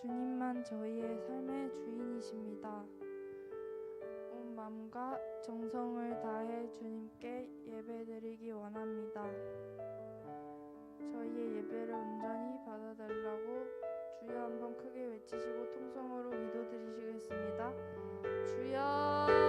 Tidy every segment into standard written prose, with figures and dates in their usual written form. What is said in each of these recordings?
주님만 저희의 삶의 주인이십니다. 온 마음과 정성을 다해 주님께 예배드리기 원합니다. 저희의 예배를 온전히 받아달라고 주여 한번 크게 외치시고 통성으로 기도드리시겠습니다. 주여!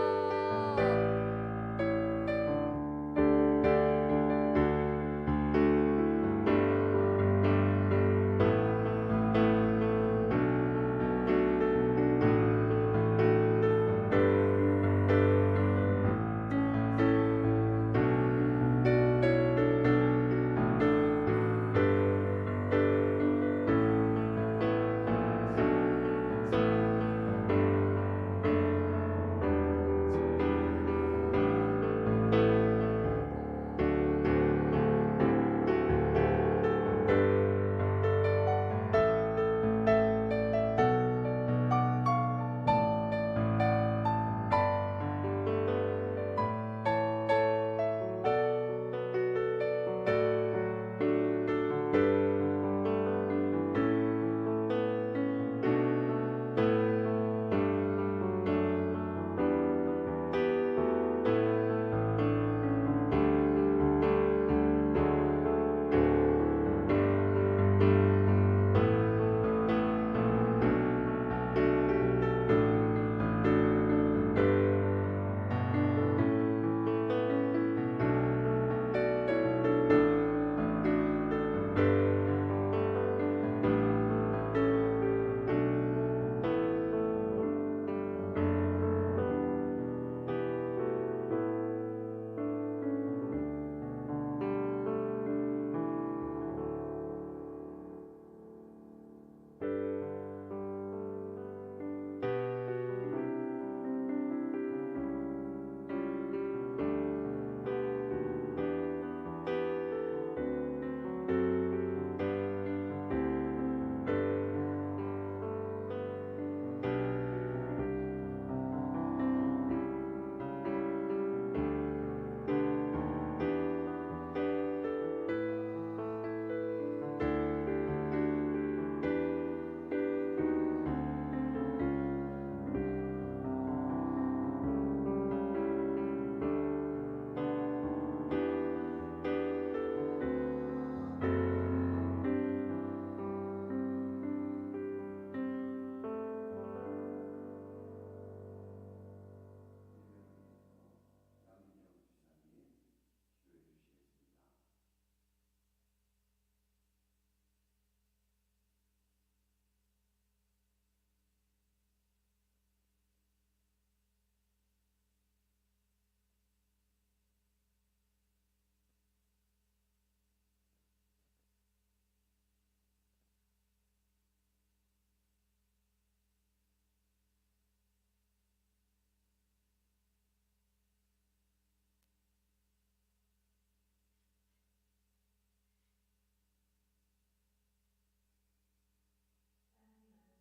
삶이 많은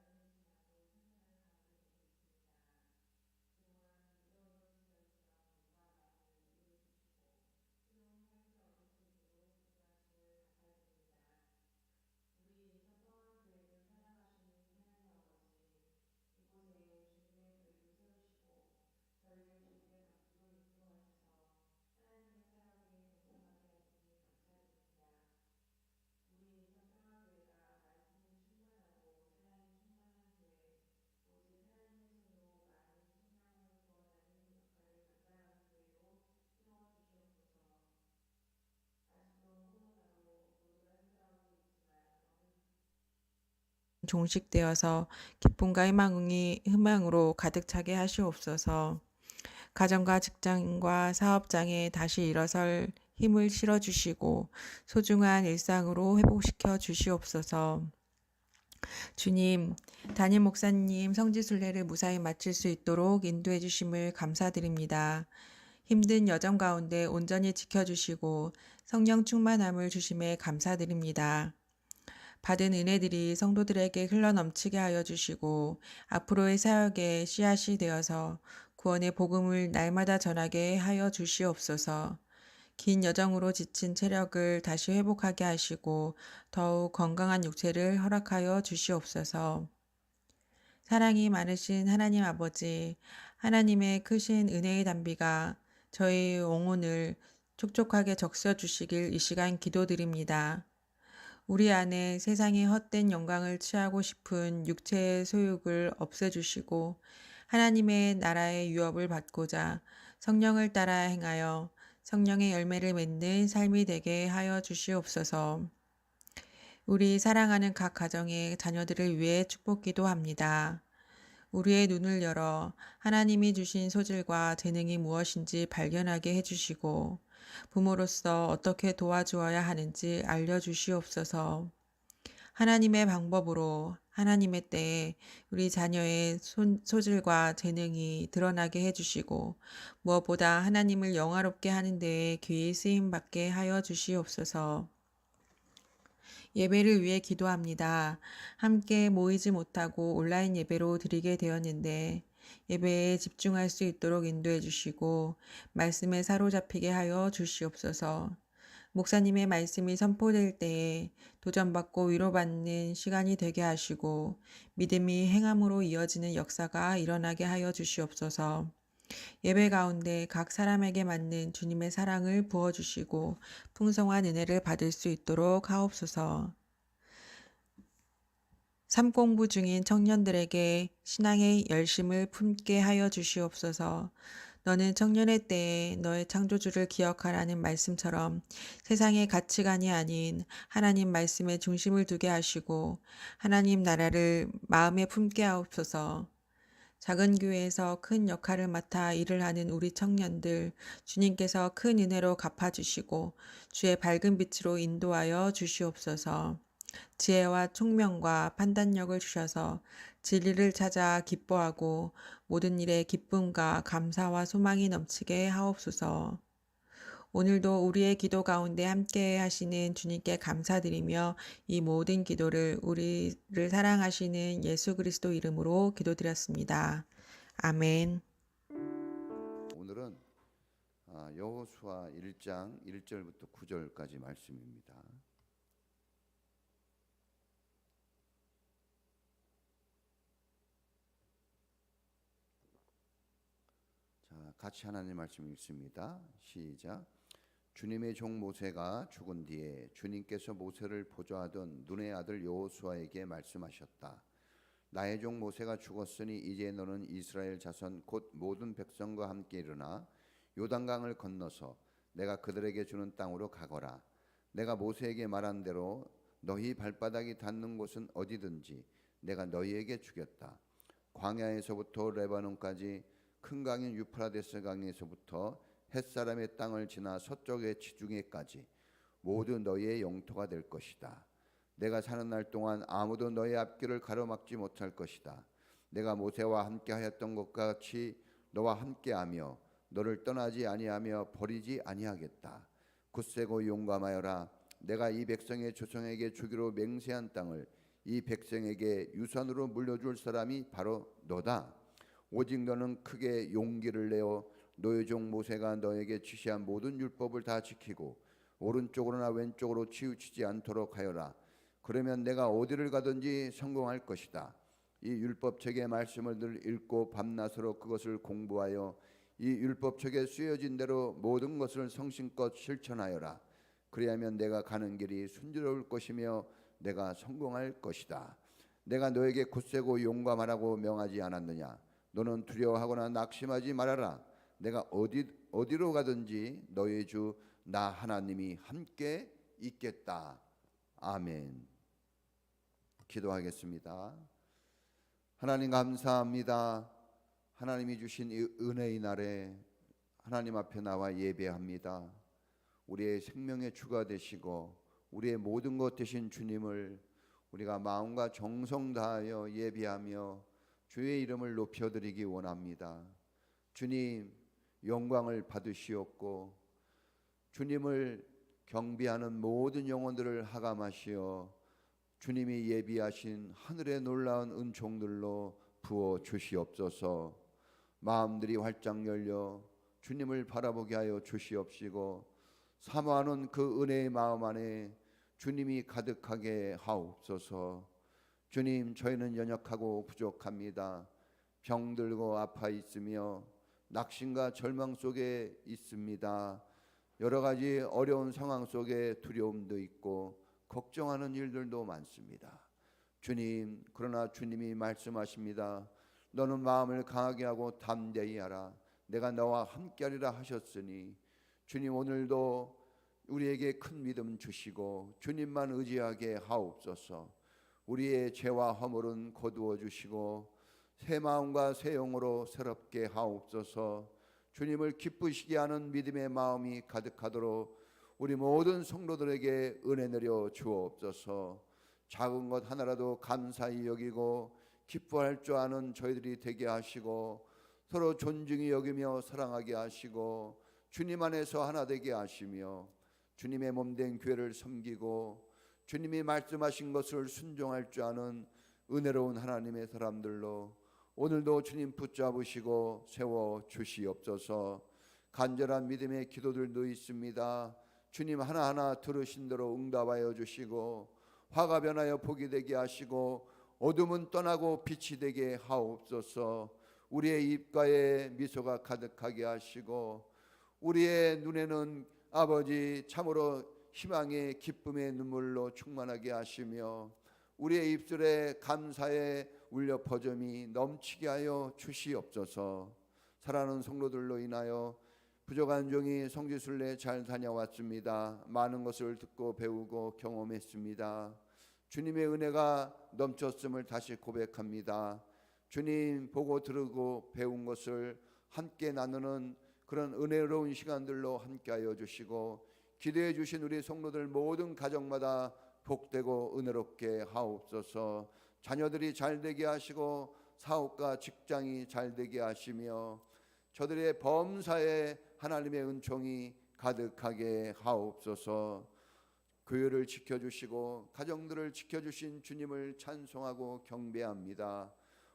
주님이 어려운 날일지라도 찬양하는 가운데 계고 있습니다. 그동안 무더위러시던 몸과 마음을 위로해 주시고 새로운 활기가 얻을 수 있도록 인도하심을 감사드립니다. 우리 서평화교회를 사랑하시는 하나님 아버지, 이곳에 주님의 교회를 세우시고 저희를 주님의 방주로 인도하셔서 하나님의 사역에 동참하게 하시니 감사드립니다. 우리 서평화교회가 말씀이 충만하고 사랑이 충만한 교회, 오직 하나님의 손으로 많은 생명을 구원하는 역할을 감당하는 교회로 세워 주시옵소서. 아직도 코로나로 모두가 힘들어하고 있지만 종식되어서 기쁨과 희망으로 가득 차게 하시옵소서. 가정과 직장과 사업장에 다시 일어설 힘을 실어주시고 소중한 일상으로 회복시켜 주시옵소서. 주님, 담임 목사님 성지순례를 무사히 마칠 수 있도록 인도해 주심을 감사드립니다. 힘든 여정 가운데 온전히 지켜주시고 성령 충만함을 주심에 감사드립니다. 받은 은혜들이 성도들에게 흘러넘치게 하여 주시고 앞으로의 사역에 씨앗이 되어서 구원의 복음을 날마다 전하게 하여 주시옵소서. 긴 여정으로 지친 체력을 다시 회복하게 하시고 더욱 건강한 육체를 허락하여 주시옵소서. 사랑이 많으신 하나님 아버지, 하나님의 크신 은혜의 단비가 저희 영혼을 촉촉하게 적셔 주시길 이 시간 기도드립니다. 우리 안에 세상의 헛된 영광을 취하고 싶은 육체의 소욕을 없애주시고 하나님의 나라의 유업을 받고자 성령을 따라 행하여 성령의 열매를 맺는 삶이 되게 하여 주시옵소서. 우리 사랑하는 각 가정의 자녀들을 위해 축복기도 합니다. 우리의 눈을 열어 하나님이 주신 소질과 재능이 무엇인지 발견하게 해주시고 부모로서 어떻게 도와주어야 하는지 알려주시옵소서. 하나님의 방법으로 하나님의 때에 우리 자녀의 소질과 재능이 드러나게 해주시고 무엇보다 하나님을 영화롭게 하는 데에 귀히 쓰임받게 하여 주시옵소서. 예배를 위해 기도합니다. 함께 모이지 못하고 온라인 예배로 드리게 되었는데 예배에 집중할 수 있도록 인도해 주시고 말씀에 사로잡히게 하여 주시옵소서. 목사님의 말씀이 선포될 때에 도전받고 위로받는 시간이 되게 하시고 믿음이 행함으로 이어지는 역사가 일어나게 하여 주시옵소서. 예배 가운데 각 사람에게 맞는 주님의 사랑을 부어주시고 풍성한 은혜를 받을 수 있도록 하옵소서. 삶 공부 중인 청년들에게 신앙의 열심을 품게 하여 주시옵소서. 너는 청년의 때에 너의 창조주를 기억하라는 말씀처럼 세상의 가치관이 아닌 하나님 말씀에 중심을 두게 하시고 하나님 나라를 마음에 품게 하옵소서. 작은 교회에서 큰 역할을 맡아 일을 하는 우리 청년들, 주님께서 큰 은혜로 갚아주시고 주의 밝은 빛으로 인도하여 주시옵소서. 지혜와 총명과 판단력을 주셔서 진리를 찾아 기뻐하고 모든 일에 기쁨과 감사와 소망이 넘치게 하옵소서. 오늘도 우리의 기도 가운데 함께 하시는 주님께 감사드리며 이 모든 기도를 우리를 사랑하시는 예수 그리스도 이름으로 기도드렸습니다. 아멘. 오늘은 여호수아 1장 1절부터 9절까지 말씀입니다. 자, 같이 하나님 말씀 읽습니다. 시작. 주님의 종 모세가 죽은 뒤에 주님께서 모세를 보좌하던 눈의 아들 여호수아에게 말씀하셨다. 나의 종 모세가 죽었으니 이제 너는 이스라엘 자손 곧 모든 백성과 함께 일어나 요단강을 건너서 내가 그들에게 주는 땅으로 가거라. 내가 모세에게 말한 대로 너희 발바닥이 닿는 곳은 어디든지 내가 너희에게 주겠다. 광야에서부터 레바논까지 큰 강인 유프라데스 강에서부터 햇사람의 땅을 지나 서쪽의 지중해까지 모두 너희의 영토가 될 것이다. 내가 사는 날 동안 아무도 너의 앞길을 가로막지 못할 것이다. 내가 모세와 함께하였던 것과 같이 너와 함께하며 너를 떠나지 아니하며 버리지 아니하겠다. 굳세고 용감하여라. 내가 이 백성의 조상에게 주기로 맹세한 땅을 이 백성에게 유산으로 물려줄 사람이 바로 너다. 오직 너는 크게 용기를 내어 너의 종 모세가 너에게 지시한 모든 율법을 다 지키고 오른쪽으로나 왼쪽으로 치우치지 않도록 하여라. 그러면 내가 어디를 가든지 성공할 것이다. 이 율법책의 말씀을 늘 읽고 밤낮으로 그것을 공부하여 이 율법책에 쓰여진 대로 모든 것을 성심껏 실천하여라. 그리하면 내가 가는 길이 순조로울 것이며 내가 성공할 것이다. 내가 너에게 굳세고 용감하라고 명하지 않았느냐? 너는 두려워하거나 낙심하지 말아라. 내가 어디로 가든지 너의 주 나 하나님이 함께 있겠다. 아멘. 기도하겠습니다. 하나님 감사합니다. 하나님이 주신 이 은혜의 날에 하나님 앞에 나와 예배합니다. 우리의 생명의 주가 되시고 우리의 모든 것 되신 주님을 우리가 마음과 정성 다하여 예배하며 주의 이름을 높여드리기 원합니다. 주님 영광을 받으시옵고 주님을 경배하는 모든 영혼들을 하감하시어 주님이 예비하신 하늘의 놀라운 은총들로 부어 주시옵소서. 마음들이 활짝 열려 주님을 바라보게 하여 주시옵시고 사모하는 그 은혜의 마음 안에 주님이 가득하게 하옵소서. 주님, 저희는 연약하고 부족합니다. 병들고 아파 있으며 낙심과 절망 속에 있습니다. 여러 가지 어려운 상황 속에 두려움도 있고 걱정하는 일들도 많습니다. 주님, 그러나 주님이 말씀하십니다. 너는 마음을 강하게 하고 담대히 하라. 내가 너와 함께하리라 하셨으니 주님, 오늘도 우리에게 큰 믿음 주시고 주님만 의지하게 하옵소서. 우리의 죄와 허물은 거두어 주시고 새 마음과 새 영으로 새롭게 하옵소서. 주님을 기쁘시게 하는 믿음의 마음이 가득하도록 우리 모든 성도들에게 은혜 내려 주옵소서. 작은 것 하나라도 감사히 여기고 기뻐할 줄 아는 저희들이 되게 하시고 서로 존중히 여기며 사랑하게 하시고 주님 안에서 하나 되게 하시며 주님의 몸된 교회를 섬기고 주님이 말씀하신 것을 순종할 줄 아는 은혜로운 하나님의 사람들로 오늘도 주님 붙잡으시고 세워 주시옵소서. 간절한 믿음의 기도들도 있습니다. 주님 하나하나 들으신 대로 응답하여 주시고 화가 변하여 복이 되게 하시고 어둠은 떠나고 빛이 되게 하옵소서. 우리의 입가에 미소가 가득하게 하시고 우리의 눈에는 아버지 참으로 희망의 기쁨의 눈물로 충만하게 하시며 우리의 입술에 감사의 울려 퍼짐이 넘치게 하여 주시옵소서. 사랑하는 성도들로 인하여 부족한 종이 성지순례 잘 다녀왔습니다. 많은 것을 듣고 배우고 경험했습니다. 주님의 은혜가 넘쳤음을 다시 고백합니다. 주님 보고 들으고 배운 것을 함께 나누는 그런 은혜로운 시간들로 함께하여 주시고 기도해 주신 우리 성도들 모든 가정마다 복되고 은혜롭게 하옵소서. 자녀들이 잘되게 하시고 사업과 직장이 잘되게 하시며 저들의 범사에 하나님의 은총이 가득하게 하옵소서. 교회를 지켜주시고 가정들을 지켜주신 주님을 찬송하고 경배합니다.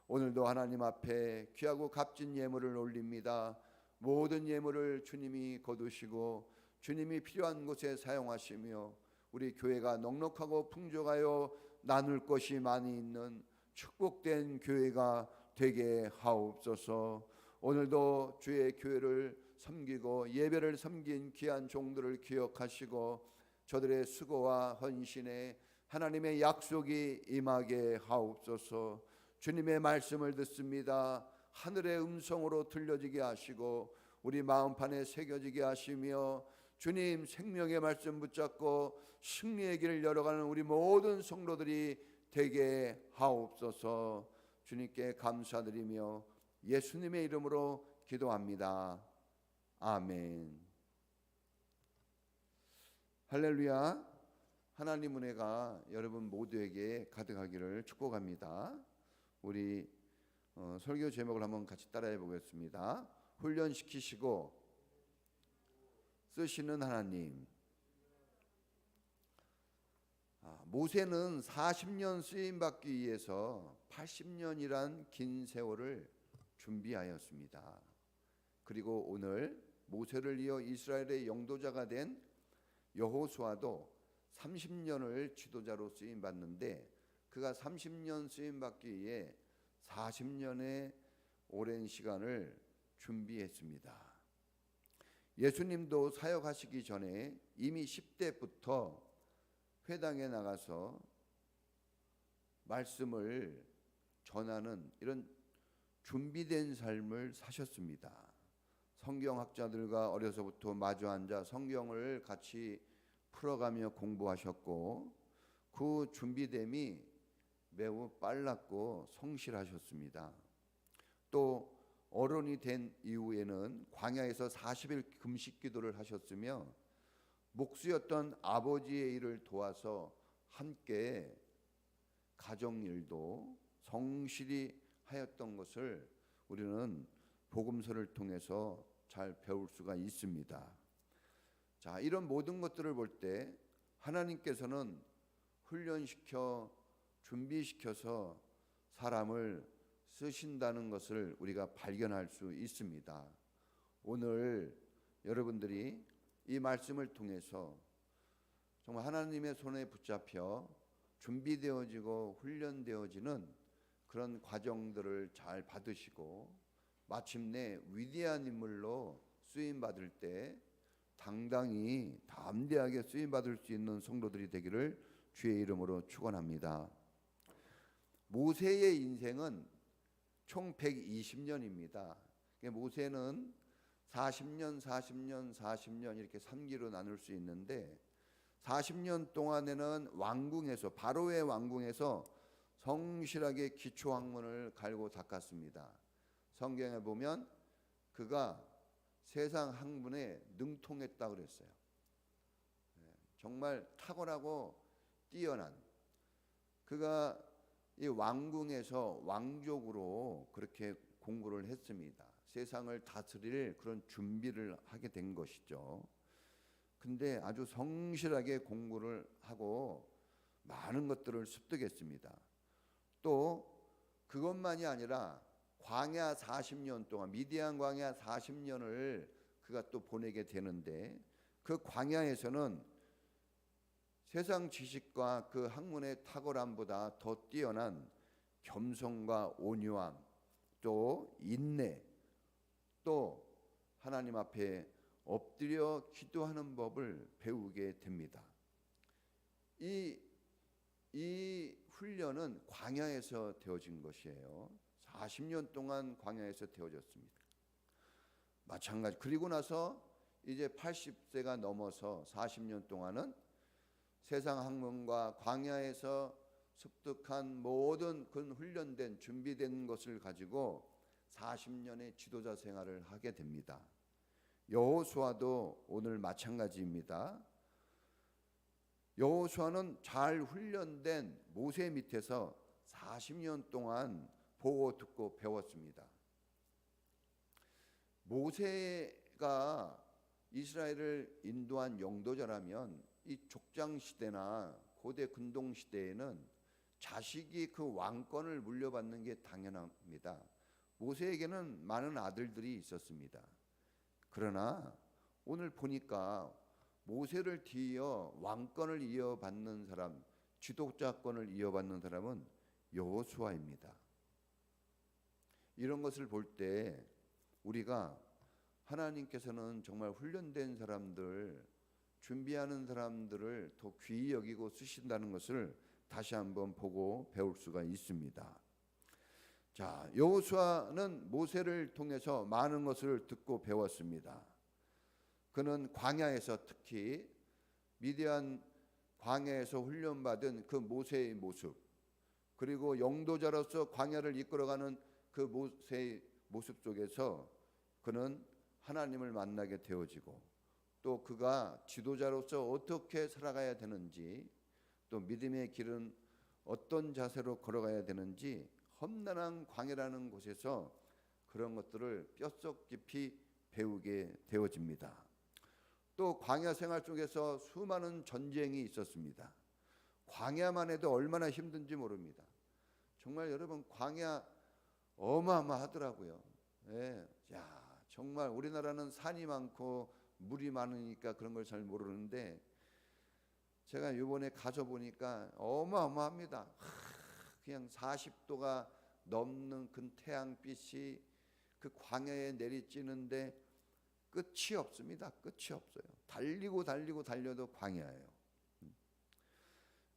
오늘도 하나님 앞에 귀하고 값진 예물을 올립니다. 모든 예물을 주님이 거두시고 주님이 필요한 곳에 사용하시며 우리 교회가 넉넉하고 풍족하여 나눌 것이 많이 있는 축복된 교회가 되게 하옵소서. 오늘도 주의 교회를 섬기고 예배를 섬긴 귀한 종들을 기억하시고 저들의 수고와 헌신에 하나님의 약속이 임하게 하옵소서. 주님의 말씀을 듣습니다. 하늘의 음성으로 들려지게 하시고 우리 마음판에 새겨지게 하시며 주님 생명의 말씀 붙잡고 승리의 길을 열어가는 우리 모든 성도들이 되게 하옵소서. 주님께 감사드리며 예수님의 이름으로 기도합니다. 아멘. 할렐루야. 하나님 은혜가 여러분 모두에게 가득하기를 축복합니다. 우리 설교 제목을 한번 같이 따라해 보겠습니다. 훈련시키시고 쓰시는 하나님. 모세는 40년 쓰임받기 위해서 80년이란 긴 세월을 준비하였습니다. 그리고 오늘 모세를 이어 이스라엘의 영도자가 된 여호수아도 30년을 지도자로 쓰임받는데 그가 30년 쓰임받기 위해 40년의 오랜 시간을 준비했습니다. 예수님도 사역하시기 전에 이미 10대부터 회당에 나가서 말씀을 전하는 이런 준비된 삶을 사셨습니다. 성경학자들과 어려서부터 마주 앉아 성경을 같이 풀어가며 공부하셨고 그 준비됨이 매우 빨랐고 성실하셨습니다. 또 어른이 된 이후에는 광야에서 40일 금식 기도를 하셨으며 목수였던 아버지의 일을 도와서 함께 가정일도 성실히 하였던 것을 우리는 복음서를 통해서 잘 배울 수가 있습니다. 자, 이런 모든 것들을 볼 때 하나님께서는 훈련시켜 준비시켜서 사람을 쓰신다는 것을 우리가 발견할 수 있습니다. 오늘 여러분들이 이 말씀을 통해서 정말 하나님의 손에 붙잡혀 준비되어지고 훈련되어지는 그런 과정들을 잘 받으시고 마침내 위대한 인물로 쓰임 받을 때 당당히 담대하게 쓰임 받을 수 있는 성도들이 되기를 주의 이름으로 축원합니다. 모세의 인생은 총 120년입니다. 모세는 40년, 40년, 40년 이렇게 3기로 나눌 수 있는데 40년 동안에는 왕궁에서 바로의 왕궁에서 성실하게 기초학문을 갈고 닦았습니다. 성경에 보면 그가 세상 학문에 능통했다고 그랬어요. 정말 탁월하고 뛰어난 그가 이 왕궁에서 왕족으로 그렇게 공부를 했습니다. 세상을 다스릴 그런 준비를 하게 된 것이죠. 근데 아주 성실하게 공부를 하고 많은 것들을 습득했습니다. 또 그것만이 아니라 광야 40년 동안 미디안 광야 40년을 그가 또 보내게 되는데 그 광야에서는 세상 지식과 그 학문의 탁월함보다 더 뛰어난 겸손과 온유함, 또 인내, 또 하나님 앞에 엎드려 기도하는 법을 배우게 됩니다. 이 훈련은 광야에서 되어진 것이에요. 40년 동안 광야에서 되어졌습니다. 마찬가지. 그리고 나서 이제 80세가 넘어서 40년 동안은 세상 학문과 광야에서 습득한 모든 그 훈련된 준비된 것을 가지고 40년의 지도자 생활을 하게 됩니다. 여호수아도 오늘 마찬가지입니다. 여호수아는 잘 훈련된 모세 밑에서 40년 동안 보고 듣고 배웠습니다. 모세가 이스라엘을 인도한 영도자라면 이 족장 시대나 고대 근동 시대에는 자식이 그 왕권을 물려받는 게 당연합니다. 모세에게는 많은 아들들이 있었습니다. 그러나 오늘 보니까 모세를 뒤이어 왕권을 이어받는 사람, 지도자권을 이어받는 사람은 여호수아입니다. 이런 것을 볼 때 우리가 하나님께서는 정말 훈련된 사람들, 준비하는 사람들을 더 귀히 여기고 쓰신다는 것을 다시 한번 보고 배울 수가 있습니다. 자, 여호수아는 모세를 통해서 많은 것을 듣고 배웠습니다. 그는 광야에서 특히 미디안 광야에서 훈련받은 그 모세의 모습, 그리고 영도자로서 광야를 이끌어가는 그 모세의 모습 속에서 그는 하나님을 만나게 되어지고 또 그가 지도자로서 어떻게 살아가야 되는지 또 믿음의 길은 어떤 자세로 걸어가야 되는지 험난한 광야라는 곳에서 그런 것들을 뼛속 깊이 배우게 되어집니다. 또 광야 생활 속에서 수많은 전쟁이 있었습니다. 광야만 해도 얼마나 힘든지 모릅니다. 정말 여러분 광야 어마어마하더라고요. 예, 야, 정말 우리나라는 산이 많고 물이 많으니까 그런 걸 잘 모르는데 제가 이번에 가서 보니까 어마어마합니다. 그냥 40도가 넘는 그 태양빛이 그 광야에 내리쬐는데 끝이 없습니다. 끝이 없어요. 달리고 달려도 광야예요.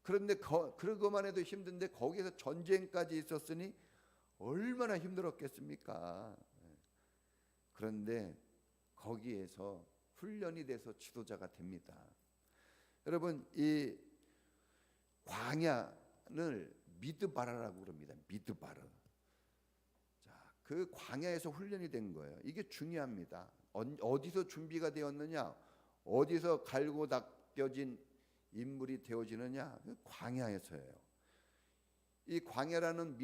그런데 그러고만 해도 힘든데 거기서 전쟁까지 있었으니 얼마나 힘들었겠습니까? 그런데 거기에서 훈련이 돼서 지도자가 됩니다. 여러분, 이 광야를 미드바라라고 그럽니다. 미드바르. 자, 그 광야에서 훈련이 된 거예요. 이게 중요합니다. 어디서 준비가 되었느냐? 어디서 갈고 닦여진 인물이 되어지느냐? 그 광야에서예요. 이 광야라는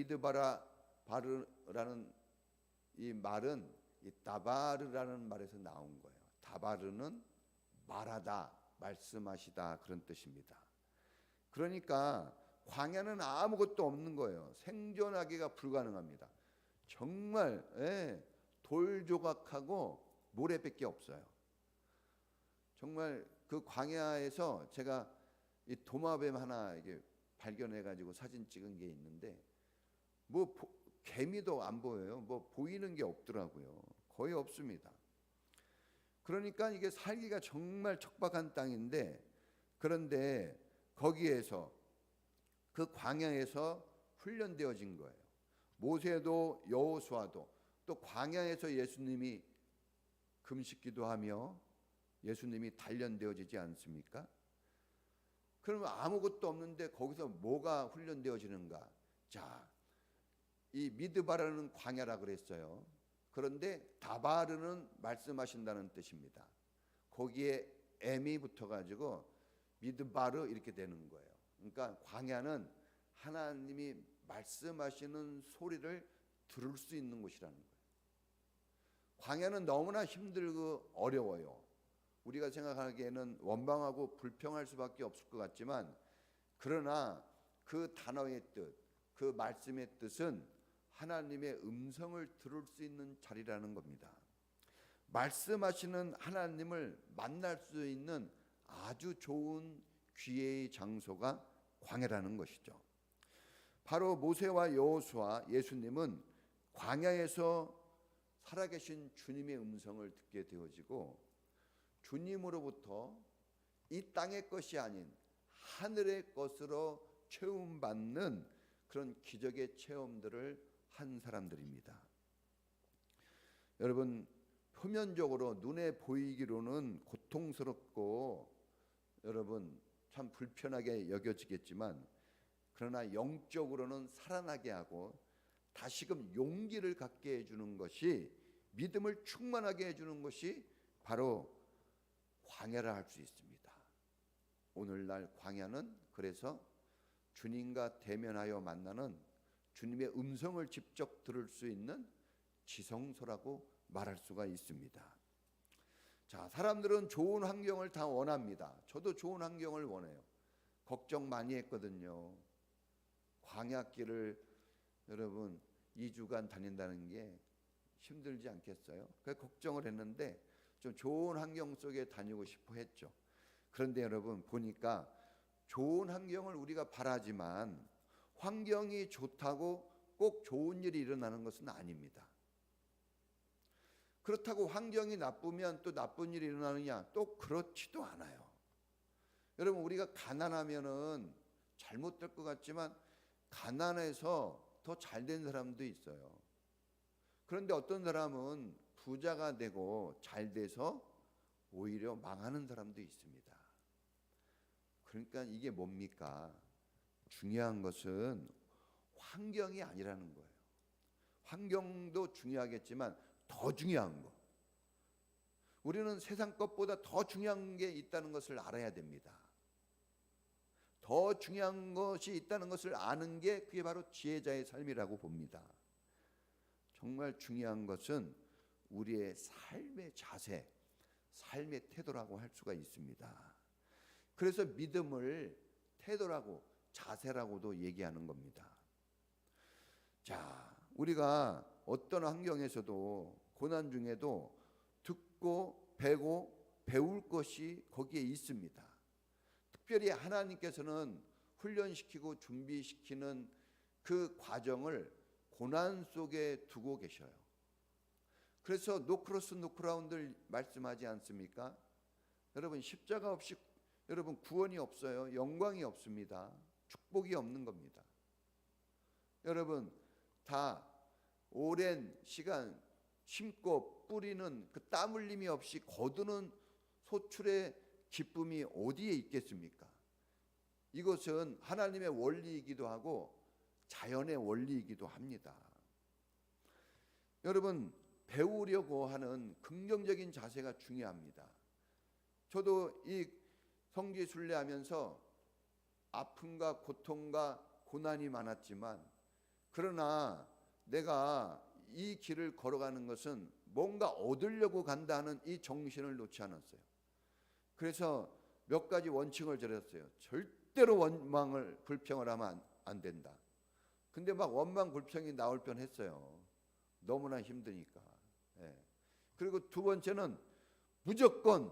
바르라는 이 말은 이 다바르라는 말에서 나온 거예요. 다바르는 말하다, 말씀하시다 그런 뜻입니다. 그러니까 광야는 아무것도 없는 거예요. 생존하기가 불가능합니다. 정말 돌 조각하고 모래밖에 없어요. 정말 그 광야에서 제가 이 도마뱀 하나 이게 발견해가지고 사진 찍은 게 있는데 뭐 개미도 안 보여요. 뭐 보이는 게 없더라고요. 거의 없습니다. 그러니까 이게 살기가 정말 척박한 땅인데, 그런데 거기에서 그 광야에서 훈련되어진 거예요. 모세도 여호수아도 또 광야에서 예수님이 금식기도 하며 예수님이 단련되어지지 않습니까? 그러면 아무것도 없는데 거기서 뭐가 훈련되어지는가? 자, 이 미드바르는 광야라 그랬어요. 그런데 다바르는 말씀하신다는 뜻입니다. 거기에 M이 붙어가지고 미드바르 이렇게 되는 거예요. 그러니까 광야는 하나님이 말씀하시는 소리를 들을 수 있는 곳이라는 거예요. 광야는 너무나 힘들고 어려워요. 우리가 생각하기에는 원망하고 불평할 수밖에 없을 것 같지만, 그러나 그 단어의 뜻, 그 말씀의 뜻은 하나님의 음성을 들을 수 있는 자리라는 겁니다. 말씀하시는 하나님을 만날 수 있는 아주 좋은 기회의 장소가 광야라는 것이죠. 바로 모세와 여호수아, 예수님은 광야에서 살아계신 주님의 음성을 듣게 되어지고, 주님으로부터 이 땅의 것이 아닌 하늘의 것으로 체험받는 그런 기적의 체험들을 한 사람들입니다. 여러분, 표면적으로 눈에 보이기로는 고통스럽고 여러분 참 불편하게 여겨지겠지만, 그러나 영적으로는 살아나게 하고 다시금 용기를 갖게 해주는 것이, 믿음을 충만하게 해주는 것이 바로 광야라 할 수 있습니다. 오늘날 광야는 그래서 주님과 대면하여 만나는 주님의 음성을 직접 들을 수 있는 지성소라고 말할 수가 있습니다. 자, 사람들은 좋은 환경을 다 원합니다. 저도 좋은 환경을 원해요. 걱정 많이 했거든요. 광야길을 여러분 2주간 다닌다는 게 힘들지 않겠어요? 그래서 걱정을 했는데 좀 좋은 환경 속에 다니고 싶어 했죠. 그런데 여러분 보니까 좋은 환경을 우리가 바라지만 환경이 좋다고 꼭 좋은 일이 일어나는 것은 아닙니다. 그렇다고 환경이 나쁘면 또 나쁜 일이 일어나느냐? 또 그렇지도 않아요. 여러분, 우리가 가난하면은 잘못될 것 같지만 가난해서 더 잘된 사람도 있어요. 그런데 어떤 사람은 부자가 되고 잘 돼서 오히려 망하는 사람도 있습니다. 그러니까 이게 뭡니까? 중요한 것은 환경이 아니라는 거예요. 환경도 중요하겠지만 더 중요한 거, 우리는 세상 것보다 더 중요한 게 있다는 것을 알아야 됩니다. 더 중요한 것이 있다는 것을 아는 게 그게 바로 지혜자의 삶이라고 봅니다. 정말 중요한 것은 우리의 삶의 자세, 삶의 태도라고 할 수가 있습니다. 그래서 믿음을 태도라고, 자세라고도 얘기하는 겁니다. 자, 우리가 어떤 환경에서도 고난 중에도 듣고 배고 배울 것이 거기에 있습니다. 특별히 하나님께서는 훈련시키고 준비시키는 그 과정을 고난 속에 두고 계셔요. 그래서 노크로스 노크라운드를 말씀하지 않습니까? 여러분, 십자가 없이 여러분 구원이 없어요. 영광이 없습니다. 축복이 없는 겁니다. 여러분, 다 오랜 시간 심고 뿌리는 그 땀 흘림이 없이 거두는 소출의 기쁨이 어디에 있겠습니까? 이것은 하나님의 원리이기도 하고 자연의 원리이기도 합니다. 여러분, 배우려고 하는 긍정적인 자세가 중요합니다. 저도 이 성지 순례하면서 아픔과 고통과 고난이 많았지만, 그러나 내가 이 길을 걸어가는 것은 뭔가 얻으려고 간다는 이 정신을 놓지 않았어요. 그래서 몇 가지 원칙을 정했어요. 절대로 원망을, 불평을 하면 안 된다. 근데 막 원망 불평이 나올 뻔했어요. 너무나 힘드니까. 예. 그리고 두 번째는 무조건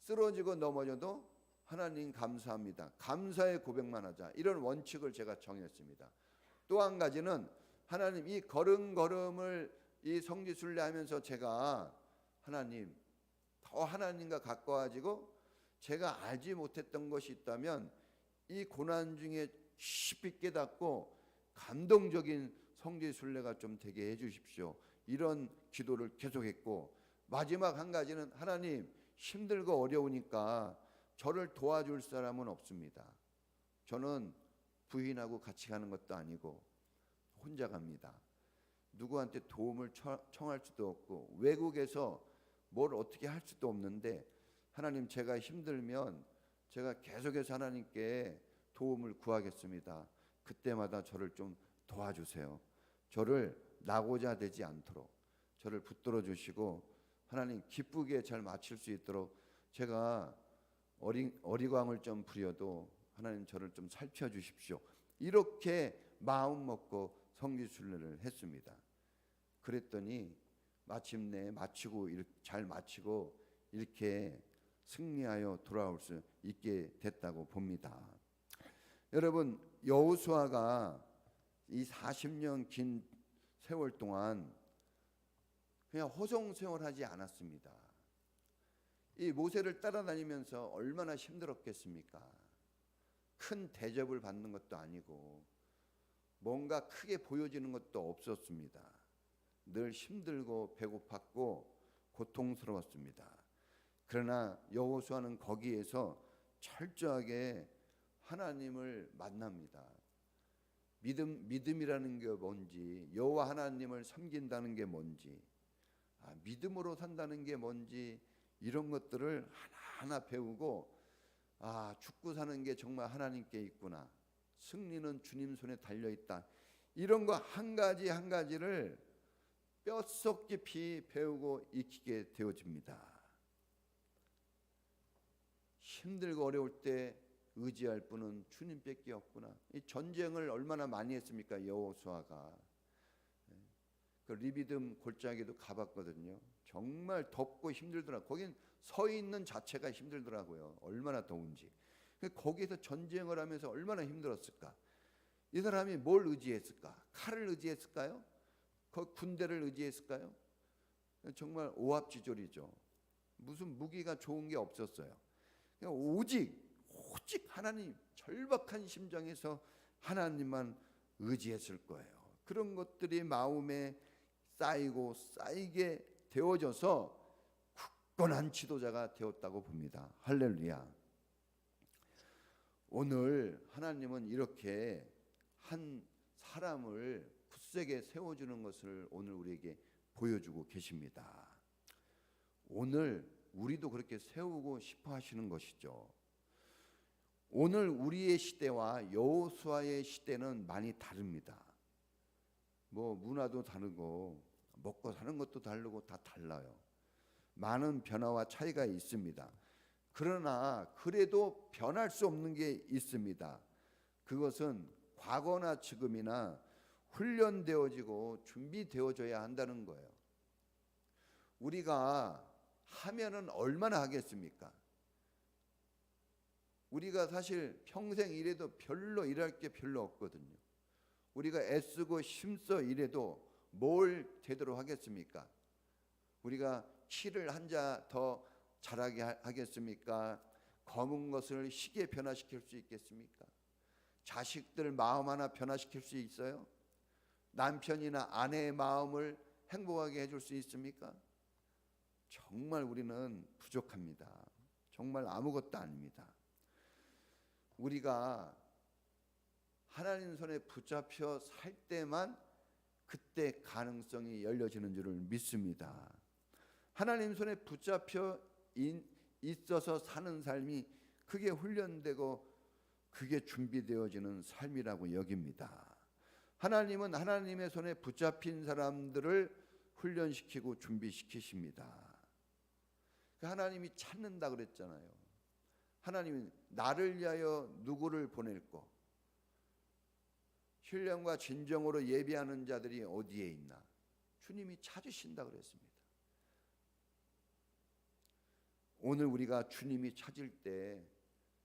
쓰러지고 넘어져도 하나님 감사합니다. 감사의 고백만 하자. 이런 원칙을 제가 정했습니다. 또 한 가지는 하나님 이 걸음걸음을 이 성지순례하면서 제가 하나님 더 하나님과 가까워지고 제가 알지 못했던 것이 있다면 이 고난 중에 깊이 깨닫고 감동적인 성지순례가 좀 되게 해주십시오. 이런 기도를 계속했고 마지막 한 가지는 하나님 힘들고 어려우니까 저를 도와줄 사람은 없습니다. 저는 부인하고 같이 가는 것도 아니고 혼자 갑니다. 누구한테 도움을 청할 수도 없고 외국에서 뭘 어떻게 할 수도 없는데 하나님 제가 힘들면 제가 계속해서 하나님께 도움을 구하겠습니다. 그때마다 저를 좀 도와주세요. 저를 나고자 되지 않도록 저를 붙들어 주시고 하나님 기쁘게 잘 마칠 수 있도록 제가 어리광을 좀 부려도 하나님 저를 좀 살펴주십시오. 이렇게 마음 먹고 성지순례를 했습니다. 그랬더니 마침내 잘 마치고 이렇게 승리하여 돌아올 수 있게 됐다고 봅니다. 여러분 여호수아가 이 40년 긴 세월 동안 그냥 호송세월하지 않았습니다. 이 모세를 따라다니면서 얼마나 힘들었겠습니까? 큰 대접을 받는 것도 아니고 뭔가 크게 보여지는 것도 없었습니다. 늘 힘들고 배고팠고 고통스러웠습니다. 그러나 여호수아는 거기에서 철저하게 하나님을 만납니다. 믿음이라는 게 뭔지, 여호와 하나님을 섬긴다는 게 뭔지, 믿음으로 산다는 게 뭔지 이런 것들을 하나하나 배우고 죽고 사는 게 정말 하나님께 있구나. 승리는 주님 손에 달려 있다. 이런 거 한 가지 한 가지를 뼛속 깊이 배우고 익히게 되어집니다. 힘들고 어려울 때 의지할 분은 주님밖에 없구나. 이 전쟁을 얼마나 많이 했습니까? 여호수아가. 그 리비딤 골짜기도 가봤거든요. 정말 덥고 힘들더라고요. 거긴 서 있는 자체가 힘들더라고요. 얼마나 더운지. 거기에서 전쟁을 하면서 얼마나 힘들었을까. 이 사람이 뭘 의지했을까? 칼을 의지했을까요? 군대를 의지했을까요? 정말 오합지졸이죠. 무슨 무기가 좋은 게 없었어요. 오직 하나님, 절박한 심정에서 하나님만 의지했을 거예요. 그런 것들이 마음에 쌓이게 되어져서 굳건한 지도자가 되었다고 봅니다. 할렐루야. 오늘 하나님은 이렇게 한 사람을 굳세게 세워주는 것을 오늘 우리에게 보여주고 계십니다. 오늘 우리도 그렇게 세우고 싶어 하시는 것이죠. 오늘 우리의 시대와 여호수아의 시대는 많이 다릅니다. 문화도 다르고 먹고 사는 것도 다르고 다 달라요. 많은 변화와 차이가 있습니다. 그러나 그래도 변할 수 없는 게 있습니다. 그것은 과거나 지금이나 훈련되어지고 준비되어져야 한다는 거예요. 우리가 하면은 얼마나 하겠습니까? 우리가 사실 평생 일해도 별로 일할 게 별로 없거든요. 우리가 애쓰고 힘써 일해도 뭘 제대로 하겠습니까? 우리가 키를 한 자 더 자라게 하겠습니까? 검은 것을 희게 변화시킬 수 있겠습니까? 자식들 마음 하나 변화시킬 수 있어요? 남편이나 아내의 마음을 행복하게 해줄 수 있습니까? 정말 우리는 부족합니다. 정말 아무것도 아닙니다. 우리가 하나님 손에 붙잡혀 살 때만 그때 가능성이 열려지는 줄을 믿습니다. 하나님 손에 붙잡혀 있어서 사는 삶이 그게 훈련되고 그게 준비되어지는 삶이라고 여깁니다. 하나님은 하나님의 손에 붙잡힌 사람들을 훈련시키고 준비시키십니다. 하나님이 찾는다 그랬잖아요. 하나님이 나를 위하여 누구를 보낼꼬? 신령과 진정으로 예비하는 자들이 어디에 있나? 주님이 찾으신다 그랬습니다. 오늘 우리가 주님이 찾을 때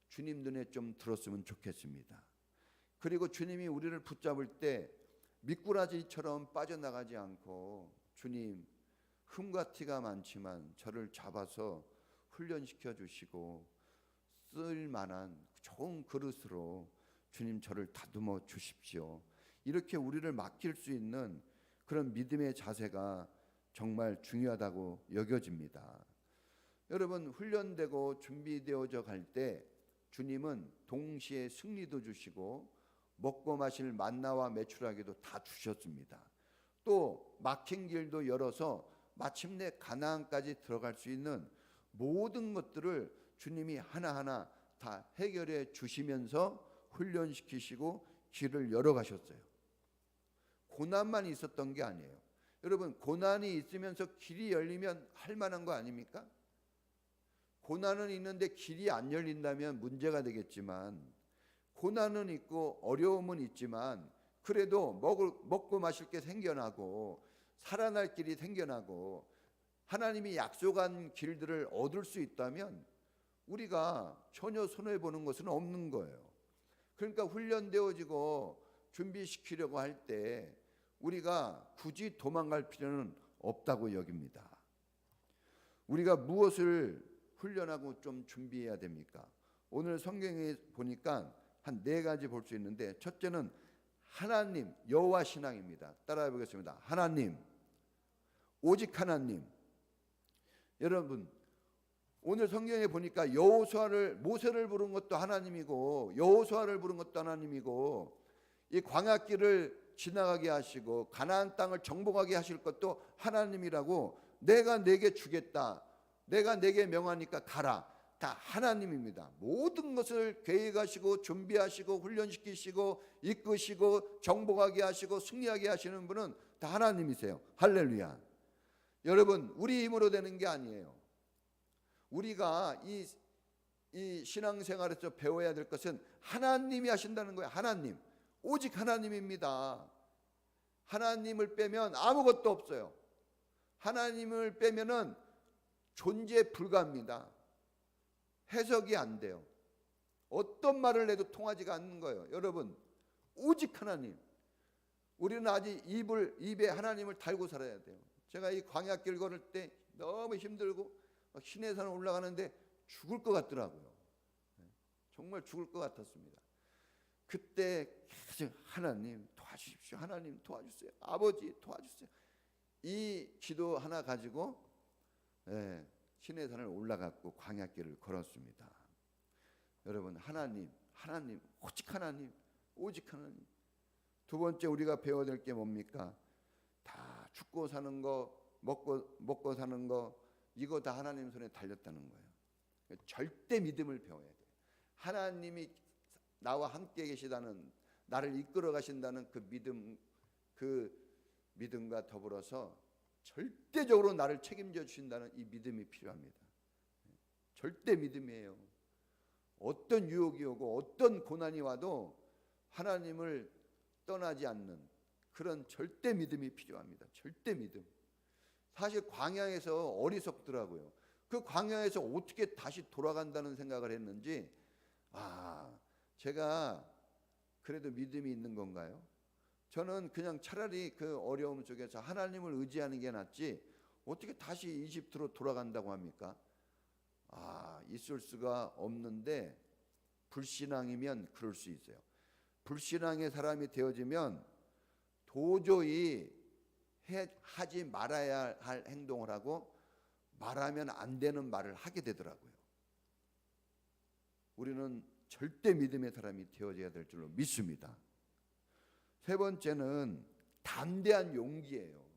주님 눈에 좀 들었으면 좋겠습니다. 그리고 주님이 우리를 붙잡을 때 미꾸라지처럼 빠져나가지 않고 주님, 흠과 티가 많지만 저를 잡아서 훈련시켜 주시고 쓸만한 좋은 그릇으로 주님 저를 다듬어 주십시오. 이렇게 우리를 맡길 수 있는 그런 믿음의 자세가 정말 중요하다고 여겨집니다. 여러분, 훈련되고 준비되어져 갈 때 주님은 동시에 승리도 주시고 먹고 마실 만나와 메추라기도 다 주셨습니다. 또 막힌 길도 열어서 마침내 가나안까지 들어갈 수 있는 모든 것들을 주님이 하나하나 다 해결해 주시면서 훈련시키시고 길을 열어가셨어요. 고난만 있었던 게 아니에요. 여러분, 고난이 있으면서 길이 열리면 할 만한 거 아닙니까? 고난은 있는데 길이 안 열린다면 문제가 되겠지만, 고난은 있고 어려움은 있지만 그래도 먹고 마실 게 생겨나고 살아날 길이 생겨나고 하나님이 약속한 길들을 얻을 수 있다면 우리가 전혀 손해보는 것은 없는 거예요. 그러니까 훈련되어지고 준비시키려고 할 때 우리가 굳이 도망갈 필요는 없다고 여깁니다. 우리가 무엇을 훈련하고 좀 준비해야 됩니까? 오늘 성경에 보니까 한 4가지 볼 수 있는데, 첫째는 하나님, 여호와 신앙입니다. 따라해 보겠습니다. 하나님, 오직 하나님. 여러분, 오늘 성경에 보니까 모세를 부른 것도 하나님이고 여호수아를 부른 것도 하나님이고 이 광야길을 지나가게 하시고 가나안 땅을 정복하게 하실 것도 하나님이라고, 내가 내게 주겠다, 내가 내게 명하니까 가라, 다 하나님입니다. 모든 것을 계획하시고 준비하시고 훈련시키시고 이끄시고 정복하게 하시고 승리하게 하시는 분은 다 하나님이세요. 할렐루야. 여러분, 우리 힘으로 되는 게 아니에요. 우리가 이 신앙생활에서 배워야 될 것은 하나님이 하신다는 거예요. 하나님, 오직 하나님입니다. 하나님을 빼면 아무것도 없어요. 하나님을 빼면은 존재 불가합니다. 해석이 안 돼요. 어떤 말을 해도 통하지가 않는 거예요. 여러분, 오직 하나님. 우리는 아직 입에 하나님을 달고 살아야 돼요. 제가 이 광야길 걸을 때 너무 힘들고 시내산 올라가는데 죽을 것 같더라고요. 정말 죽을 것 같았습니다. 그때 계속 하나님 도와주십시오, 하나님 도와주세요, 아버지 도와주세요, 이 기도 하나 가지고 시내산을 올라갔고 광야길을 걸었습니다. 여러분, 하나님, 오직 하나님, 오직 하나님. 두 번째 우리가 배워야 될 게 뭡니까? 다 죽고 사는 거, 먹고 사는 거, 이거 다 하나님 손에 달렸다는 거예요. 절대 믿음을 배워야 돼요. 하나님이 나와 함께 계시다는, 나를 이끌어 가신다는 그 믿음과 더불어서 절대적으로 나를 책임져 주신다는 이 믿음이 필요합니다. 절대 믿음이에요. 어떤 유혹이 오고 어떤 고난이 와도 하나님을 떠나지 않는 그런 절대 믿음이 필요합니다. 절대 믿음. 사실 광야에서 어리석더라고요. 그 광야에서 어떻게 다시 돌아간다는 생각을 했는지, 제가 그래도 믿음이 있는 건가요? 저는 그냥 차라리 그 어려움 속에서 하나님을 의지하는 게 낫지 어떻게 다시 이집트로 돌아간다고 합니까? 있을 수가 없는데, 불신앙이면 그럴 수 있어요. 불신앙의 사람이 되어지면 도저히 하지 말아야 할 행동을 하고 말하면 안 되는 말을 하게 되더라고요. 우리는 절대 믿음의 사람이 되어져야 될 줄로 믿습니다. 세 번째는 담대한 용기예요.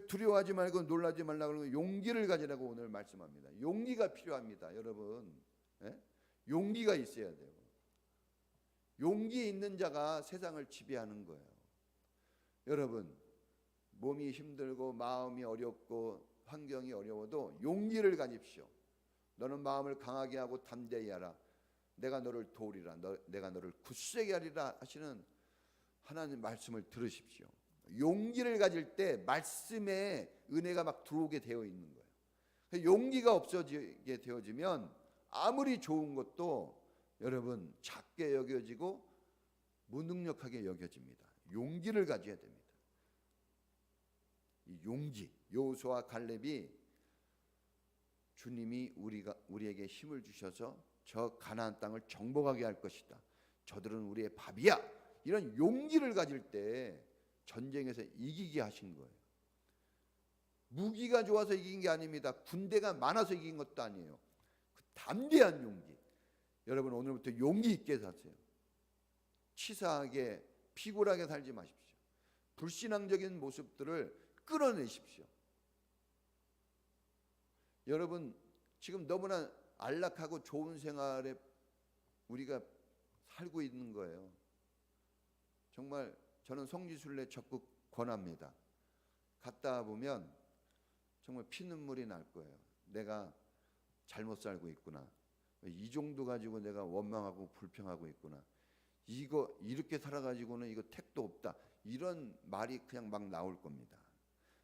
두려워하지 말고 놀라지 말라고 그러고 용기를 가지라고 오늘 말씀합니다. 용기가 필요합니다. 여러분, 용기가 있어야 돼요. 용기 있는 자가 세상을 지배하는 거예요. 여러분, 몸이 힘들고 마음이 어렵고 환경이 어려워도 용기를 가집시오. 너는 마음을 강하게 하고 담대히 하라. 내가 너를 도우리라. 내가 너를 굳세게 하리라 하시는 하나님 말씀을 들으십시오. 용기를 가질 때 말씀에 은혜가 막 들어오게 되어 있는 거예요. 용기가 없어지게 되어지면 아무리 좋은 것도 여러분 작게 여겨지고 무능력하게 여겨집니다. 용기를 가져야 됩니다. 이 용기, 여호수아와 갈렙이 주님이 우리에게 힘을 주셔서 저 가나안 땅을 정복하게 할 것이다. 저들은 우리의 밥이야. 이런 용기를 가질 때 전쟁에서 이기게 하신 거예요. 무기가 좋아서 이긴 게 아닙니다. 군대가 많아서 이긴 것도 아니에요. 그 담대한 용기. 여러분 오늘부터 용기 있게 사세요. 치사하게 피곤하게 살지 마십시오. 불신앙적인 모습들을 끌어내십시오. 여러분 지금 너무나 안락하고 좋은 생활에 우리가 살고 있는 거예요. 정말 저는 성지순례 적극 권합니다. 갔다 보면 정말 피눈물이 날 거예요. 내가 잘못 살고 있구나. 이 정도 가지고 내가 원망하고 불평하고 있구나. 이거 이렇게 살아가지고는 이거 택도 없다. 이런 말이 그냥 막 나올 겁니다.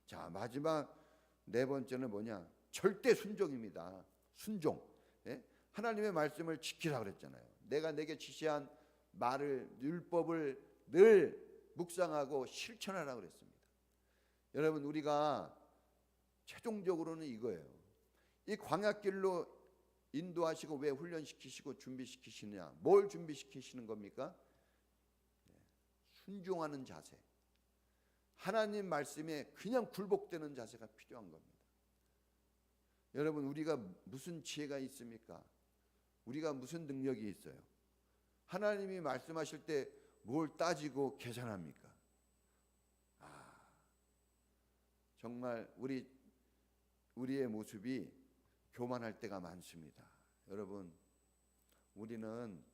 자, 마지막 네 번째는 뭐냐? 절대 순종입니다. 순종. 예? 하나님의 말씀을 지키라 그랬잖아요. 내가 내게 지시한 말을 율법을 늘 묵상하고 실천하라 그랬습니다. 여러분 우리가 최종적으로는 이거예요. 이 광야길로 인도하시고 왜 훈련시키시고 준비시키시느냐? 뭘 준비시키시는 겁니까? 순종하는 자세. 하나님 말씀에 그냥 굴복되는 자세가 필요한 겁니다. 여러분 우리가 무슨 지혜가 있습니까? 우리가 무슨 능력이 있어요? 하나님이 말씀하실 때 뭘 따지고 계산합니까? 정말 우리의 모습이 교만할 때가 많습니다. 여러분 우리는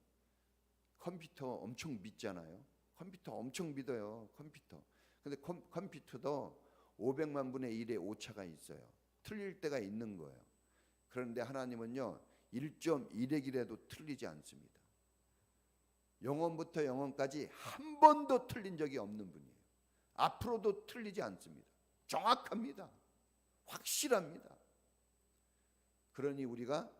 컴퓨터 엄청 믿잖아요. 컴퓨터 엄청 믿어요. 컴퓨터. 근데 컴퓨터도 500만 분의 1의 오차가 있어요. 틀릴 때가 있는 거예요. 그런데 하나님은요 1.1의 길에도 틀리지 않습니다. 영원부터 영원까지 한 번도 틀린 적이 없는 분이에요. 앞으로도 틀리지 않습니다. 정확합니다. 확실합니다. 그러니 우리가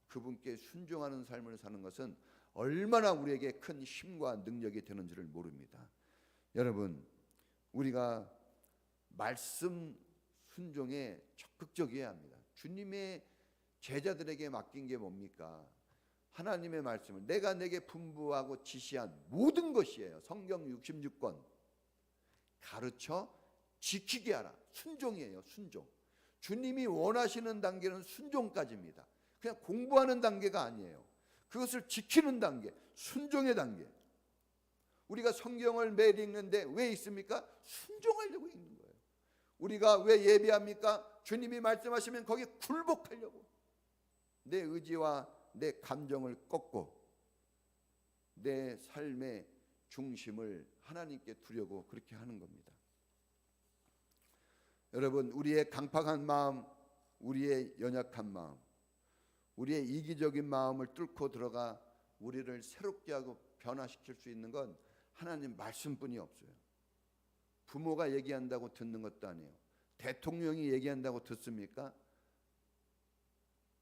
그분께 순종하는 삶을 사는 것은 얼마나 우리에게 큰 힘과 능력이 되는지를 모릅니다. 여러분 우리가 말씀 순종에 적극적이어야 합니다. 주님의 제자들에게 맡긴 게 뭡니까? 하나님의 말씀을 내가 내게 분부하고 지시한 모든 것이에요. 성경 66권 가르쳐 지키게 하라. 순종이에요. 순종. 주님이 원하시는 단계는 순종까지입니다. 그냥 공부하는 단계가 아니에요. 그것을 지키는 단계, 순종의 단계. 우리가 성경을 매일 읽는데 왜 읽습니까? 순종하려고 읽는 거예요. 우리가 왜 예배합니까? 주님이 말씀하시면 거기에 굴복하려고. 내 의지와 내 감정을 꺾고 내 삶의 중심을 하나님께 두려고 그렇게 하는 겁니다. 여러분 우리의 강팍한 마음, 우리의 연약한 마음, 우리의 이기적인 마음을 뚫고 들어가 우리를 새롭게 하고 변화시킬 수 있는 건 하나님 말씀뿐이 없어요. 부모가 얘기한다고 듣는 것도 아니에요. 대통령이 얘기한다고 듣습니까?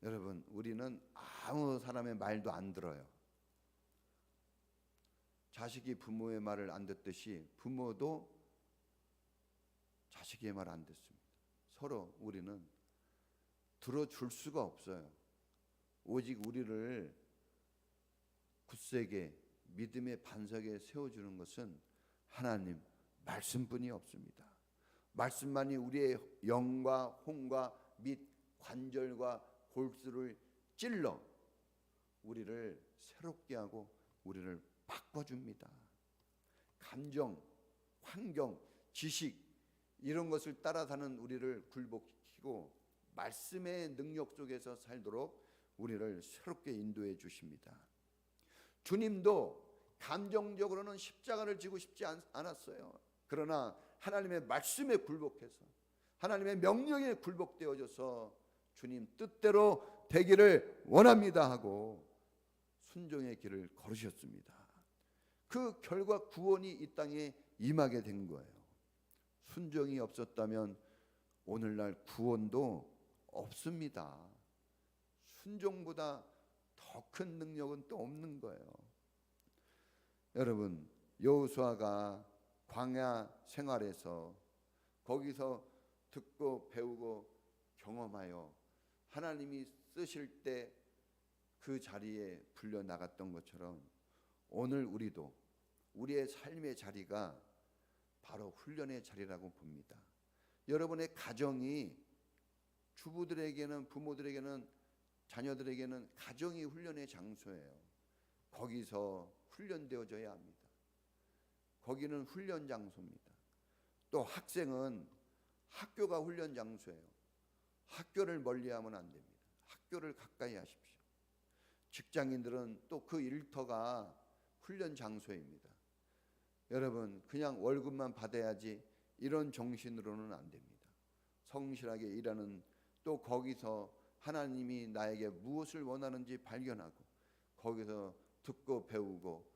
여러분 우리는 아무 사람의 말도 안 들어요. 자식이 부모의 말을 안 듣듯이 부모도 자식의 말 안 듣습니다. 서로 우리는 들어줄 수가 없어요. 오직 우리를 굳세게 믿음의 반석에 세워주는 것은 하나님 말씀뿐이 없습니다. 말씀만이 우리의 영과 혼과 및 관절과 골수를 찔러 우리를 새롭게 하고 우리를 바꿔줍니다. 감정, 환경, 지식 이런 것을 따라 사는 우리를 굴복시키고 말씀의 능력 속에서 살도록 우리를 새롭게 인도해 주십니다. 주님도 감정적으로는 십자가를 지고 싶지 않았어요. 그러나 하나님의 말씀에 굴복해서 하나님의 명령에 굴복되어져서 주님 뜻대로 되기를 원합니다 하고 순종의 길을 걸으셨습니다. 그 결과 구원이 이 땅에 임하게 된 거예요. 순종이 없었다면 오늘날 구원도 없습니다. 순종보다 더 큰 능력은 또 없는 거예요. 여러분, 여호수아가 광야 생활에서 거기서 듣고 배우고 경험하여 하나님이 쓰실 때 그 자리에 불려 나갔던 것처럼 오늘 우리도 우리의 삶의 자리가 바로 훈련의 자리라고 봅니다. 여러분의 가정이 주부들에게는, 부모들에게는, 자녀들에게는 가정이 훈련의 장소예요. 거기서 훈련되어져야 합니다. 거기는 훈련 장소입니다. 또 학생은 학교가 훈련 장소예요. 학교를 멀리하면 안 됩니다. 학교를 가까이 하십시오. 직장인들은 또 그 일터가 훈련 장소입니다. 여러분, 그냥 월급만 받아야지 이런 정신으로는 안 됩니다. 성실하게 일하는, 또 거기서 하나님이 나에게 무엇을 원하는지 발견하고 거기서 듣고 배우고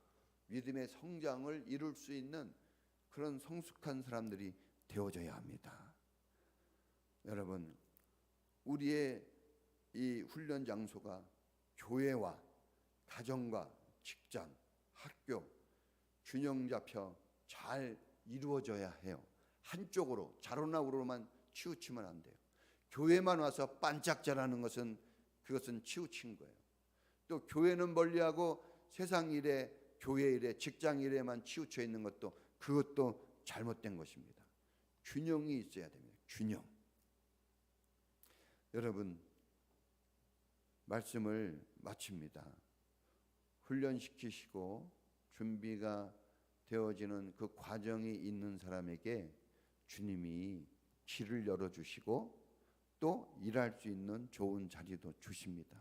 믿음의 성장을 이룰 수 있는 그런 성숙한 사람들이 되어져야 합니다. 여러분, 우리의 이 훈련 장소가 교회와 가정과 직장, 학교 균형 잡혀 잘 이루어져야 해요. 한쪽으로 자로나우로만 치우치면 안 돼요. 교회만 와서 반짝 자라는 것은 그것은 치우친 거예요. 또 교회는 멀리하고 세상 일에, 교회 일에, 직장 일에만 치우쳐 있는 것도 그것도 잘못된 것입니다. 균형이 있어야 됩니다. 균형. 여러분, 말씀을 마칩니다. 훈련시키시고 준비가 되어지는 그 과정이 있는 사람에게 주님이 길을 열어주시고 또 일할 수 있는 좋은 자리도 주십니다.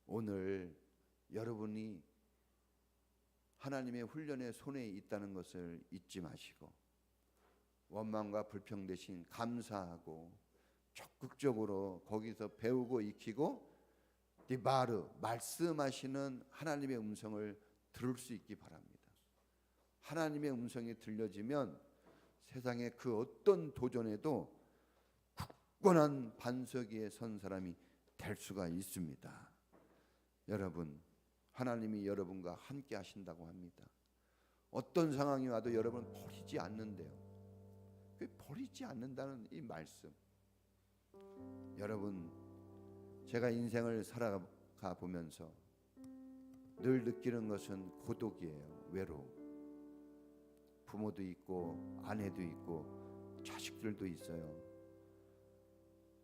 오늘 여러분이 하나님의 훈련의 손에 있다는 것을 잊지 마시고 원망과 불평 대신 감사하고 적극적으로 거기서 배우고 익히고 디바르, 말씀하시는 하나님의 음성을 들을 수 있기 바랍니다. 하나님의 음성이 들려지면 세상의 그 어떤 도전에도 굳건한 반석 위에 선 사람이 될 수가 있습니다. 여러분, 하나님이 여러분과 함께 하신다고 합니다. 어떤 상황이 와도 여러분 버리지 않는데요. 그 버리지 않는다는 이 말씀, 여러분, 제가 인생을 살아가 보면서 늘 느끼는 것은 고독이에요. 외로움. 부모도 있고 아내도 있고 자식들도 있어요.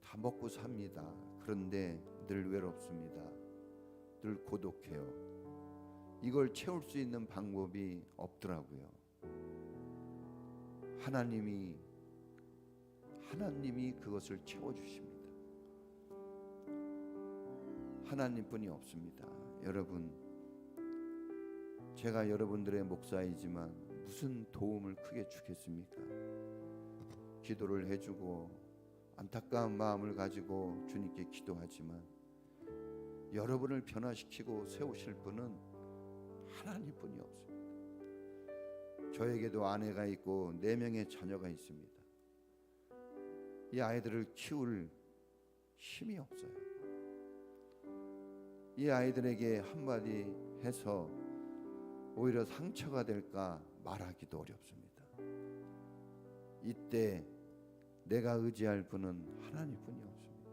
다 먹고 삽니다. 그런데 늘 외롭습니다. 늘 고독해요. 이걸 채울 수 있는 방법이 없더라고요. 하나님이 그것을 채워주십니다. 하나님뿐이 없습니다. 여러분, 제가 여러분들의 목사이지만 무슨 도움을 크게 주겠습니까? 기도를 해주고 안타까운 마음을 가지고 주님께 기도하지만 여러분을 변화시키고 세우실 분은 하나님뿐이 없습니다. 저에게도 아내가 있고 4명의 자녀가 있습니다. 이 아이들을 키울 힘이 없어요. 이 아이들에게 한마디 해서 오히려 상처가 될까 말하기도 어렵습니다. 이때 내가 의지할 분은 하나님뿐이 없습니다.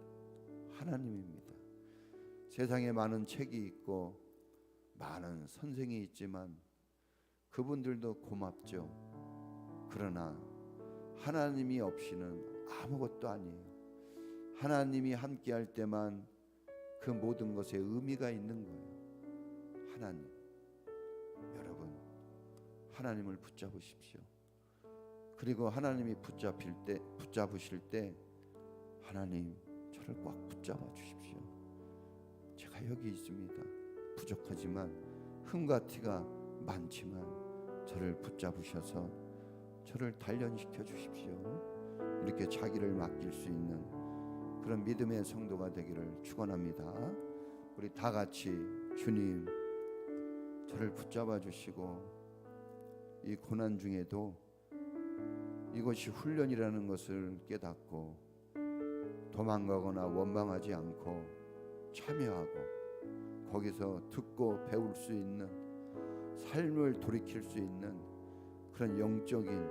하나님입니다. 세상에 많은 책이 있고 많은 선생이 있지만 그분들도 고맙죠. 그러나 하나님이 없이는 아무것도 아니에요. 하나님이 함께할 때만 그 모든 것에 의미가 있는 거예요. 하나님, 여러분, 하나님을 붙잡으십시오. 그리고 하나님이 붙잡으실 때 하나님, 저를 꽉 붙잡아 주십시오. 제가 여기 있습니다. 부족하지만 흠과 티가 많지만 저를 붙잡으셔서 저를 단련시켜 주십시오. 이렇게 자기를 맡길 수 있는 그런 믿음의 성도가 되기를 축원합니다. 우리 다 같이 주님, 저를 붙잡아 주시고 이 고난 중에도 이것이 훈련이라는 것을 깨닫고 도망가거나 원망하지 않고 참여하고 거기서 듣고 배울 수 있는, 삶을 돌이킬 수 있는 그런 영적인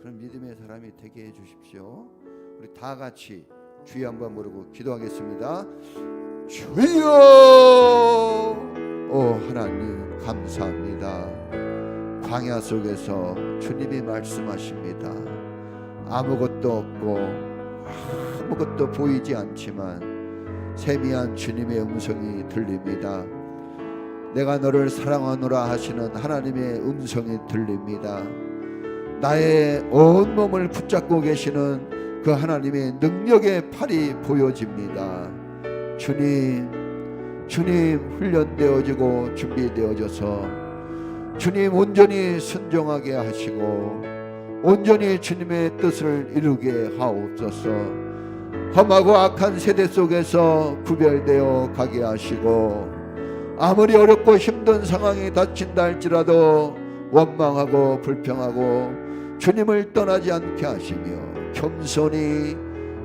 그런 믿음의 사람이 되게 해 주십시오. 우리 다 같이 주여 한번 부르고 기도하겠습니다. 주여! 오 하나님 감사합니다. 광야 속에서 주님이 말씀하십니다. 아무것도 없고 아무것도 보이지 않지만 세미한 주님의 음성이 들립니다. 내가 너를 사랑하노라 하시는 하나님의 음성이 들립니다. 나의 온몸을 붙잡고 계시는 그 하나님의 능력의 팔이 보여집니다. 주님 훈련되어지고 준비되어져서 주님 온전히 순종하게 하시고 온전히 주님의 뜻을 이루게 하옵소서. 험하고 악한 세대 속에서 구별되어 가게 하시고 아무리 어렵고 힘든 상황이 닥친다 할지라도 원망하고 불평하고 주님을 떠나지 않게 하시며 겸손히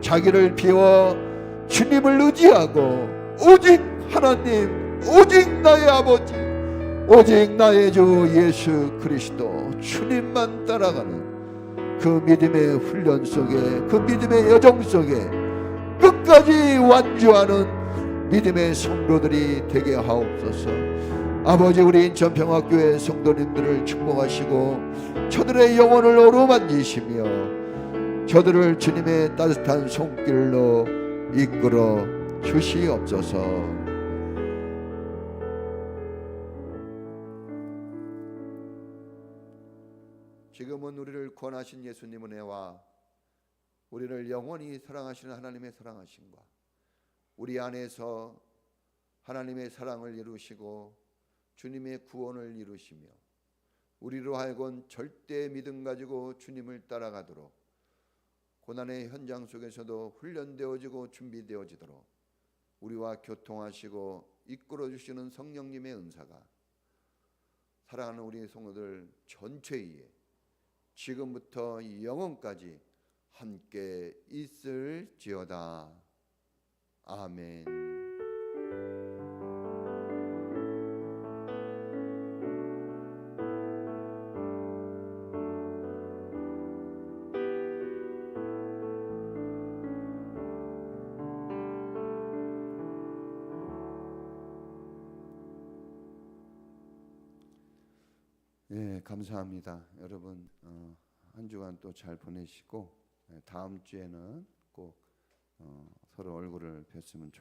자기를 비워 주님을 의지하고 오직 하나님, 오직 나의 아버지, 오직 나의 주 예수 그리스도 주님만 따라가는 그 믿음의 훈련 속에, 그 믿음의 여정 속에 끝까지 완주하는 믿음의 성도들이 되게 하옵소서. 아버지, 우리 인천평화교회 성도님들을 축복하시고 저들의 영혼을 어루만지시며 저들을 주님의 따뜻한 손길로 이끌어 주시옵소서. 지금은 우리를 구원하신 예수님 은혜와 우리를 영원히 사랑하시는 하나님의 사랑하심과 우리 안에서 하나님의 사랑을 이루시고 주님의 구원을 이루시며 우리로 하여금 절대 믿음 가지고 주님을 따라가도록 고난의 현장 속에서도 훈련되어지고 준비되어지도록 우리와 교통하시고 이끌어 주시는 성령님의 은사가 사랑하는 우리 성도들 전체에 지금부터 영원까지 함께 있을지어다. 아멘. 네, 감사합니다. 여러분 한 주간 또 잘 보내시고 다음 주에는 꼭 서로 얼굴을 뵀으면 좋겠습니다.